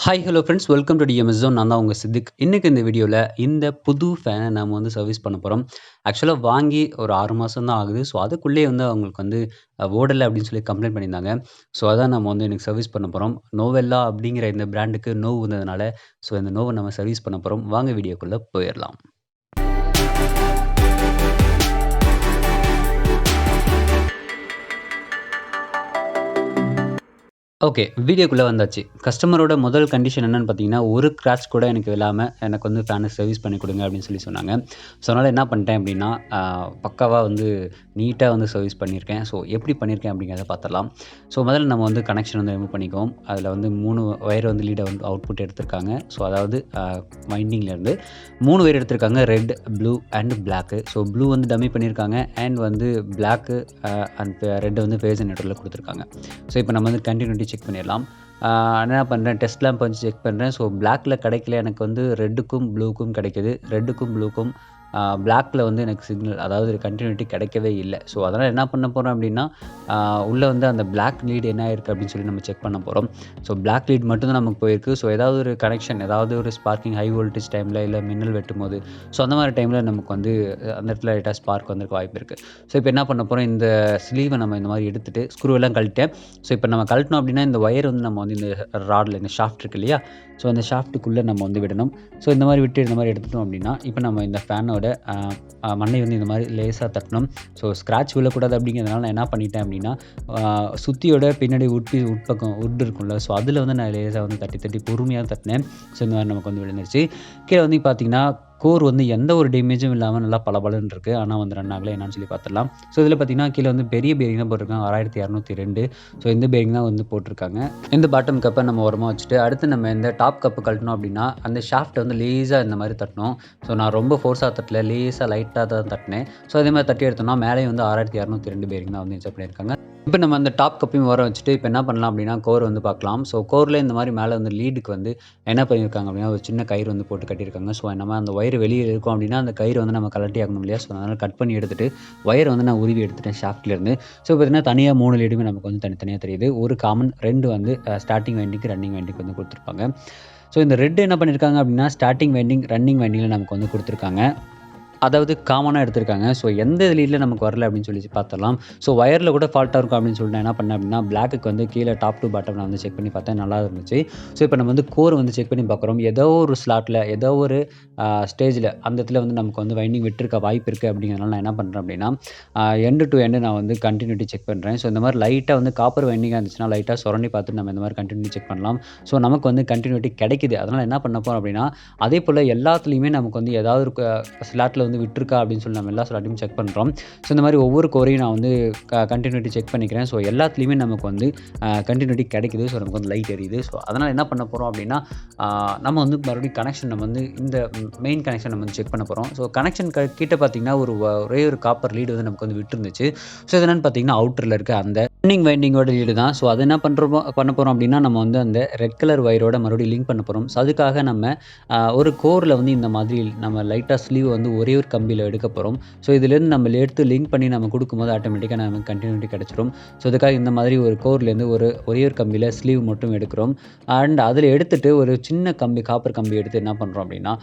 Hi hello friends welcome to TMS zone. நான் தான் உங்கள் சித்திக். இன்றைக்கி இந்த வீடியோவில் இந்த புது ஃபேனை நம்ம வந்து சர்வீஸ் பண்ண போகிறோம். ஆக்சுவலாக வாங்கி ஒரு 6 மாதம் தான் ஆகுது. ஸோ அதுக்குள்ளேயே வந்து அவங்களுக்கு வந்து ஓடலை அப்படின்னு சொல்லி கம்ப்ளைண்ட் பண்ணியிருந்தாங்க. ஸோ அதான் நம்ம வந்து இன்றைக்கி சர்வீஸ் பண்ண போகிறோம். நோவெல்லா அப்படிங்கிற இந்த பிராண்டுக்கு நோவு வந்ததுனால ஸோ இந்த நோவை நம்ம சர்வீஸ் பண்ண போகிறோம். வாங்க வீடியோக்குள்ளே போயிடலாம். ஓகே. வீடியோக்குள்ள வந்தாச்சு. கஸ்டமரோட முதல் கண்டிஷன் என்னன்னு பார்த்தீங்கன்னா, ஒரு ஸ்க்ராட்ச் கூட எனக்கு விழாம எனக்கு வந்து ஃபேன சர்வீஸ் பண்ணி குடுங்க அப்படின்னு சொல்லி சொன்னாங்க. ஸோ அதனால என்ன பண்ணிட்டேன் அப்படின்னா, பக்காவா வந்து நீட்டா வந்து சர்வீஸ் பண்ணியிருக்கேன். ஸோ எப்படி பண்ணியிருக்கேன் அப்படிங்கிறத பார்த்துடலாம். ஸோ முதல்ல நம்ம வந்து கனெக்ஷன் வந்து ரிமூவ் பண்ணிக்குவோம். அதில வந்து 3 ஒயர் வந்து லீட வந்து அவுட்புட் எடுத்திருக்காங்க. ஸோ அதாவது வைண்டிங்லேருந்து 3 ஒயர் எடுத்திருக்காங்க. Red, blue and block. So blue வந்து டம்மி பண்ணியிருக்காங்க. அண்ட் வந்து பிளாக்கு அண்ட் ரெட் வந்து ஃபேஸ் நியூட்ரல்ல குடுத்துருக்காங்க. ஸோ இப்போ நம்ம வந்து கன்டினியூட்டி செக் பண்ணிடலாம். என்ன பண்ணுறேன், டெஸ்ட் லேம்ப் வச்சு செக் பண்ணுறேன். ஸோ பிளாக்ல கிடைக்கல. எனக்கு வந்து ரெட்டுக்கும் ப்ளூக்கும் கிடைக்குது. ரெட்டுக்கும் ப்ளூக்கும் பிளாக்ல வந்து எனக்கு சிக்னல் அதாவது கன்டினியூட்டி கிடைக்கவே இல்ல. ஸோ அதனால் என்ன பண்ண போகிறோம் அப்படின்னா, உள்ளே வந்து அந்த பிளாக் லீட் என்ன ஆயிருக்கு அப்படின்னு சொல்லி நம்ம செக் பண்ண போகிறோம். ஸோ பிளாக் லீட் மட்டும் தான் நமக்கு போயிருக்கு. ஸோ ஏதாவது ஒரு கனெக்ஷன், ஏதாவது ஒரு ஸ்பார்க்கிங் ஹை வோல்டேஜ் டைமில் இல்லை மின்னல் வெட்டும்போது ஸோ அந்த மாதிரி டைமில் நமக்கு வந்து அந்த இடத்துல லைட்டாக ஸ்பார்க் வந்திருக்க வாய்ப்பு இருக்குது. ஸோ இப்போ என்ன பண்ண போகிறோம், இந்த ஸ்லீவை நம்ம இந்த மாதிரி எடுத்துட்டு ஸ்க்ரூ எல்லாம் கழட்டிட்டேன். ஸோ இப்போ நம்ம கழட்டினோம் அப்படின்னா இந்த ஒயர் வந்து நம்ம வந்து இந்த ராடில் இந்த ஷாஃப்ட் இருக்கு இல்லையா, ஸோ அந்த ஷாஃப்ட்டுக்குள்ளே நம்ம வந்து விடணும். ஸோ இந்த மாதிரி விட்டு இந்த மாதிரி எடுத்துட்டோம் அப்படின்னா, இப்போ நம்ம இந்த ஃபேனோட மண்ணை வந்து இந்த மாதிரி லேசாக தட்டணும். ஸோ ஸ்க்ராட்ச் விழக்கூடாது அப்படிங்கிறதுனால நான் என்ன பண்ணிட்டேன் அப்படின்னா, சுத்தியோட பின்னாடி உட்பக்கம் வுட் இருக்கும்ல, ஸோ அதில் வந்து நான் லேசாக வந்து தட்டி தட்டி பொறுமையாக தட்டினேன். ஸோ இந்த மாதிரி நமக்கு வந்து விழுந்துருச்சு. கீழே வந்து பார்த்தீங்கன்னா கோர் வந்து எந்த ஒரு டேமேஜும் இல்லாமல் நல்லா பளபளன்னு இருக்குது. ஆனால் வந்து ரன் ஆகலை. என்னன்னு சொல்லி பார்த்துடலாம். ஸோ இதில் பார்த்தீங்கன்னா கீழே வந்து பெரிய பேரிங் தான் போட்டிருக்காங்க. 6202. ஸோ இந்த பேரிங் தான் வந்து போட்டிருக்காங்க. இந்த பாட்டம் கப்பை நம்ம ஓரமாக வச்சுட்டு அடுத்து நம்ம இந்த டாப் கப்பு கழட்டணும் அப்படின்னா அந்த ஷாஃப்ட்டை வந்து லேசாக இந்த மாதிரி தட்டணும். ஸோ நான் ரொம்ப ஃபோர்ஸாக தட்டல, லேசாக லைட்டாக தான் தட்டினேன். ஸோ அதே மாதிரி தட்டி எடுத்தோம்னா மேலேயும் வந்து 6202 பேரிங் தான் வந்து இன்சர்ட் பண்ணியிருக்காங்க. இப்போ நம்ம அந்த டாப் கப்பையும் ஓரம் வச்சுட்டு இப்போ என்ன பண்ணலாம் அப்படின்னா கோர் வந்து பார்க்கலாம். ஸோ கோரில் இந்த மாதிரி மேலே வந்து லீடுக்கு வந்து என்ன பண்ணியிருக்காங்க அப்படின்னா ஒரு சின்ன கயிறு வந்து போட்டு கட்டியிருக்காங்க. ஸோ நம்ம அந்த ஒயர் வெளியே இருக்கும் அப்படின்னா அந்த கயிறு வந்து நம்ம கழட்டி ஆகணும் இல்லையா. ஸோ அதனால் கட் பண்ணி எடுத்துட்டு ஒயர் வந்து நான் உருவி எடுத்துட்டேன் ஷாஃப்ட்லேருந்து. ஸோ பார்த்தீங்கன்னா தனியாக 3 லீடுமே நமக்கு வந்து தனித்தனியாக தெரியுது. ஒரு காமன் 2 வந்து ஸ்டார்டிங் வைண்டிங்க்கு ரன்னிங் வைண்டிங்க்கு வந்து கொடுத்துருப்பாங்க. ஸோ இந்த ரெட் என்ன பண்ணியிருக்காங்க அப்படின்னா ஸ்டார்டிங் வைண்டிங் ரன்னிங் வைண்டிங்கில் நமக்கு வந்து கொடுத்துருக்காங்க. அதாவது காமனாக எடுத்திருக்காங்க. ஸோ எந்த லீட்ல நமக்கு வரல அப்படின்னு சொல்லி பார்த்துடலாம். ஸோ ஒயரில் கூட ஃபால்ட்டாக இருக்கும் அப்படின்னு சொல்லிட்டு நான் என்ன பண்ணேன் அப்படின்னா பிளாக்குக்கு வந்து கீழே டாப் டு பாட்டம் நான் வந்து செக் பண்ணி பார்த்தேன். நல்லா இருந்துச்சு. ஸோ இப்போ நம்ம வந்து கோர் வந்து செக் பண்ணி பார்க்குறோம். ஏதோ ஒரு ஸ்லாட்டில் ஏதோ ஒரு ஸ்டேஜில் அந்த இடத்துல வந்து நமக்கு வந்து வைண்டிங் விட்டுருக்க வாய்ப்பு இருக்குது அப்படிங்கிறதுனால நான் என்ன பண்ணுறேன் அப்படின்னா எண்டு டு எண்டு நான் வந்து கண்டினியூட்டி செக் பண்ணுறேன். ஸோ இந்த மாதிரி லைட்டாக வந்து காப்பர் வைண்டிங்காக இருந்துச்சுன்னா லைட்டாக சுரண்டி பார்த்துட்டு நம்ம இந்த மாதிரி கண்டினியூட்டி செக் பண்ணலாம். ஸோ நமக்கு வந்து கண்டினியூட்டி கிடைக்குது. அதனால் என்ன பண்ண போகிறோம் அப்படின்னா அதே போல் எல்லாத்துலேயுமே நமக்கு வந்து ஏதாவது ஒரு ஸ்லாட்டில் வந்து விட்டுருக்கா அப்படின்னு சொல்லி நம்ம எல்லா ஸ்லாட்டையும் செக் பண்ணுறோம். ஸோ இந்த மாதிரி ஒவ்வொரு கோரையும் நான் வந்து கண்டினியூட்டி செக் பண்ணிக்கிறேன். ஸோ எல்லாத்துலேயுமே நமக்கு வந்து கண்டினியூட்டி கிடைக்குது. ஸோ நமக்கு வந்து லைட் எரியுது. ஸோ அதனால் என்ன பண்ண போகிறோம் அப்படின்னா நம்ம வந்து மறுபடியும் கனெக்ஷன் நம்ம வந்து இந்த மெயின் கனெக்ஷன் நம்ம வந்து செக் பண்ண போகிறோம். ஸோ கனெக்ஷன் கிட்ட பார்த்தீங்கன்னா ஒரே ஒரு காப்பர் லீடு வந்து நமக்கு வந்து விட்டுருந்துச்சு. ஸோ இது என்னன்னு பார்த்தீங்கன்னா அவுட்டரில் இருக்க அந்த ரன்னிங் வைண்டிங்கோட லீடு தான். ஸோ அது என்ன பண்ண போகிறோம் அப்படின்னா நம்ம வந்து அந்த ரெட் கலர் ஒயரோட மறுபடியும் லிங்க் பண்ண போகிறோம். ஸோ அதுக்காக நம்ம ஒரு கோரில் வந்து இந்த மாதிரி நம்ம லைட்டாக ஸ்லீவ் வந்து ஒரே ஒரு கம்பியில் எடுக்க போகிறோம். ஸோ இதுலேருந்து நம்ம எடுத்து லிங்க் பண்ணி நம்ம கொடுக்கும்போது ஆட்டோமேட்டிக்காக நமக்கு கண்டினியூட்டி கிடச்சிரும். ஸோ இதுக்காக இந்த மாதிரி ஒரு கோர்லேருந்து ஒரே ஒரு கம்பியில் ஸ்லீவ் மட்டும் எடுக்கிறோம். அண்ட் அதில் எடுத்துகிட்டு ஒரு சின்ன கம்பி காப்பர் கம்பி எடுத்து என்ன பண்ணுறோம் அப்படின்னா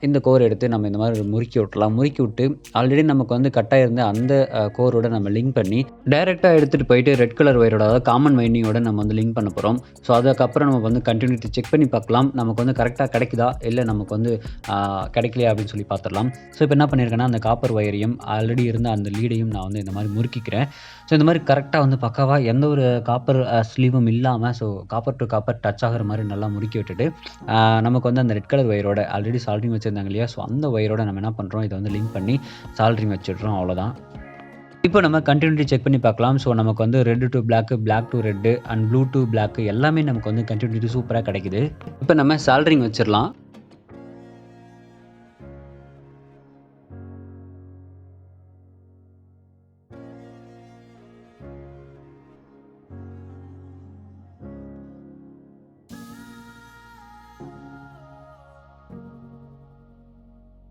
இந்த கோர் எடுத்து நம்ம இந்த மாதிரி முறுக்கி விட்டுலாம். முறுக்கி விட்டு ஆல்ரெடி நமக்கு வந்து கட்டாக இருந்த அந்த கோரோட நம்ம லிங்க் பண்ணி டைரெக்டாக எடுத்துகிட்டு போயிட்டு ரெட் கலர் ஒயரோட அதாவது காமன் வைண்டிங்கோட நம்ம வந்து லிங்க் பண்ண போகிறோம். ஸோ அதுக்கப்புறம் நம்ம வந்து கண்டினியூட்டி செக் பண்ணி பார்க்கலாம். நமக்கு வந்து கரெக்டாக கிடைக்குதா இல்லை நமக்கு வந்து கிடைக்கலையா அப்படின்னு சொல்லி பார்த்துடலாம். ஸோ இப்போ என்ன பண்ணியிருக்கேன்னா அந்த காப்பர் ஒயரையும் ஆல்ரெடி இருந்த அந்த லீடையும் நான் வந்து இந்த மாதிரி முறுக்கிக்கிறேன். ஸோ இந்த மாதிரி கரெக்டாக வந்து பக்காவாக எந்த ஒரு காப்பர் ஸ்லீவும் இல்லாமல் so copper to copper touch ஆகிற மாதிரி நல்லா முறுக்கி விட்டுட்டு நமக்கு வந்து அந்த ரெட் கலர் ஒயரோட ஆல்ரெடி சால்ட்ரிங் வச்சுருந்தாங்க இல்லையா, ஸோ அந்த ஒயரோட நம்ம என்ன பண்ணுறோம் இதை வந்து லிங்க் பண்ணி சால்ட்ரிங் வச்சுடுறோம். அவ்வளோதான். இப்போ நம்ம கண்டினியூட்டி செக் பண்ணி பார்க்கலாம். ஸோ நமக்கு வந்து red to black, black to red and blue to black எல்லாமே நமக்கு வந்து கண்டினியூட்டி சூப்பராக கிடைக்குது. இப்போ நம்ம சால்ட்ரிங் வச்சிடலாம்.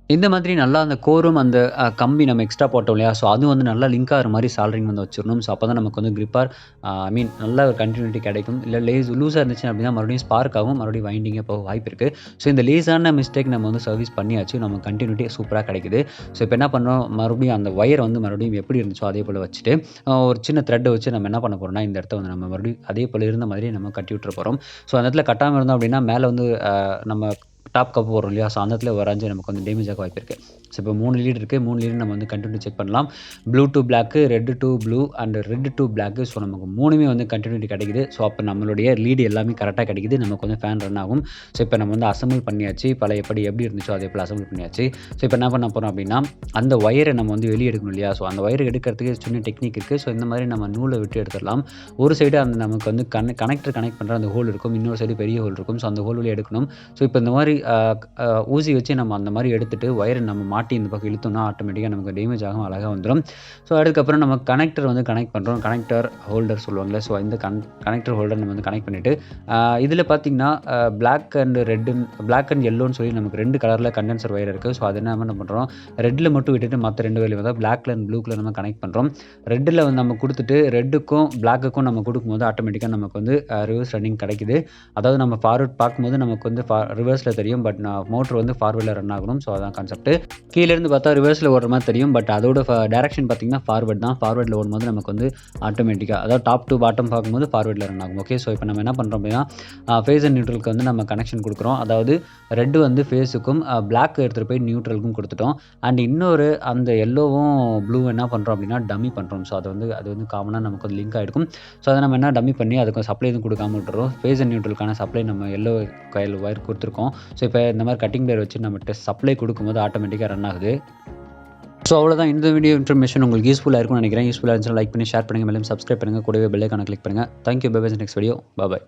இந்த மாதிரி நல்லா அந்த கோரும் அந்த கம்பி நம்ம எக்ஸ்ட்ரா போட்டோம் இல்லையா? ஸோ அது வந்து நல்லா லிங்க் ஆகுற மாரி சால்டரிங் வந்து வச்சிரணும். ஸோ அப்பதான் நமக்கு வந்து கிரிப்பா ஐ மீன் நல்ல ஒரு கன்டினியூட்டி கிடைக்கும். இல்ல லூஸா இருந்துச்சு அப்படின்னா மறுபடியும் ஸ்பார்க் ஆகும். மறுபடியும் வைண்டிங்கா போக வாய்ப்பு இருக்கு. ஸோ இந்த லேசான மிஸ்டேக் நம்ம வந்து சர்வீஸ் பண்ணியாச்சு. நம்ம கன்டினியூட்டி சூப்பரா கிடைக்குது. ஸோ இப்ப என்ன பண்ணோம், மறுபடியும் அந்த ஒயர் வந்து மறுபடியும் எப்படி இருந்துச்சோ அதே போல வச்சுட்டு, ஒரு சின்ன த்ரெட்ட வச்சு நம்ம என்ன பண்ண போறோம்னா, இந்த இடத்த வந்து நம்ம மறுபடியும் அதே போல இருந்த மாதிரியே நம்ம கட்டி விட்டுற போறோம். ஸோ அந்த இடத்துல கட்டாம இருந்தோம் அப்படின்னா, மேல வந்து நம்ம டாப் கப் வரும் இல்லையா? ஸோ அந்த இடத்துல வரைஞ்சு நமக்கு வந்து டேமேஜ் ஆக வாய்ப்பு இருக்கு. ஸோ இப்போ 3 லீட் இருக்கு. 3 லீட் நம்ம வந்து கன்டின்யூ செக் பண்ணலாம். Blue to black, red to blue and red to black. So நமக்கு 3மே வந்து கன்டினியூட்டி கிடைக்குது. ஸோ அப்போ நம்மளுடைய லீடு எல்லாமே கரெக்ட்டா கிடைக்குது. நமக்கு வந்து ஃபேன் ரன் ஆகும். ஸோ இப்போ நம்ம வந்து அசெம்பிள் பண்ணியாச்சு. பழையபடி எப்படி இருந்துச்சோ அதே போல அசெம்பிள் பண்ணியாச்சு. ஸோ இப்போ என்ன பண்ண போறோம் அப்படின்னா, அந்த ஒயர நம்ம வந்து வெளிய எடுக்கணும் இல்லையா? ஸோ அந்த ஒயர் எடுக்கிறதுக்கு சின்ன டெக்னிக் இருக்கு. ஸோ இந்த மாதிரி நம்ம நூல விட்டு எடுத்துடலாம். ஒரு சைடு அந்த நமக்கு வந்து கனெக்டர் கனெக்ட் பண்ற அந்த ஹோல் இருக்கும். இன்னொரு சைடு பெரிய ஹோல் இருக்கும். ஸோ அந்த ஹோல் வழியா எடுக்கணும். ஸோ இப்போ இந்த மாதிரி ஊசி வச்சு நம்ம அந்த மாதிரி எடுத்துட்டு ஒயரை நம்ம மாட்டி இந்த பக்கம் இழுத்தோம்னா ஆட்டோமேட்டிக்காக நமக்கு டேமேஜ் ஆகும், அழகாக வந்துடும். ஸோ அதுக்கப்புறம் நம்ம கனெக்டர் வந்து கனெக்ட் பண்ணுறோம். கனெக்டர் ஹோல்டர் சொல்லுவாங்களே, ஸோ இந்த கனெக்டர் ஹோல்டர் நம்ம வந்து கனெக்ட் பண்ணிவிட்டு இதில் பார்த்தீங்கன்னா பிளாக் அண்ட் எல்லோன்னு சொல்லி நமக்கு 2 கலரில் கண்டென்சர் ஒயர் இருக்குது. ஸோ அது என்ன பண்ணுறோம், ரெட்டில் மட்டும் விட்டுட்டு மற்ற 2 வயர்லையும் வந்து பிளாக்ல அண்ட் ப்ளூக்கில் நம்ம கனெக்ட் பண்ணுறோம். ரெட்டில் வந்து நம்ம கொடுத்துட்டு ரெட்டுக்கும் பிளாக்குக்கும் நம்ம கொடுக்கும்போது ஆட்டோமேட்டிக்காக நமக்கு வந்து ரிவர்ஸ் ரன்னிங் கிடைக்குது. அதாவது நம்ம ஃபார்வர்ட் பார்க்கும்போது நமக்கு வந்து ரிவர்ஸில் தெரியும். பட் மோட்டர் வந்து ஃபார்வர்டில் ரன் ஆகணும். ஸோ அதான் கான்செப்ட். கீழேருந்து பார்த்தா ரிவர்ஸில் ஓடுற மாதிரி தெரியும். பட் அதோட டைரக்ஷன் பார்த்தீங்கன்னா ஃபார்வர்ட் தான். ஃபார்வர்டில் ஓடும்போது நமக்கு வந்து ஆட்டோமேட்டிக்காக அதாவது டாப் டு பாட்டம் பார்க்கும்போது ஃபார்வர்டில் ரன் ஆகும். ஓகே, ஸோ இப்போ நம்ம என்ன பண்ணுறோம் அப்படின்னா, ஃபேஸ் அண்ட் நியூட்ரலுக்கு வந்து நம்ம கனெக்ஷன் கொடுக்குறோம். அதாவது ரெட்டு வந்து ஃபேஸுக்கும் பிளாக் எடுத்துகிட்டு போய் நியூட்ரலுக்கும் கொடுத்துட்டோம். அண்ட் இன்னொரு அந்த எல்லோவும் ப்ளூ என்ன பண்ணுறோம் அப்படின்னா டம்மி பண்ணுறோம். ஸோ அது வந்து காமனாக நமக்கு வந்து லிங்க் ஆகிருக்கும். ஸோ அதை நம்ம என்ன டம்மி பண்ணி அதுக்கு சப்ளை எதுவும் கொடுக்காம விட்டுறோம். ஃபேஸ் அண்ட் நியூட்ரலுக்கான சப்ளை நம்ம எல்லோ கையில் ஒயர் கொடுத்துருக்கோம். ஸோ இப்போ இந்த மாதிரி கட்டிங் பிளேயர் வச்சு நம்ம சப்ளை கொடுக்கும்போது ஆட்டோமேட்டிக்காக ரன் ஆகுது. ஸோ அவ்வளோதான். இந்த வீடியோ இன்ஃபர்மேஷன் உங்களுக்கு யூஸ்ஃபுல்லாக இருக்கும்னு நினைக்கிறேன். யூஸ்ஃபுல்லாக இருந்துச்சுன்னா லைக் பண்ணி ஷேர் பண்ணுங்கள். மேலும் சப்ஸ்கிரைப் பண்ணுங்கள். கூடவே பெல் ஐகானை கிளிக் பண்ணுங்கள். Thank you. Bye bye. Next video. பாய்.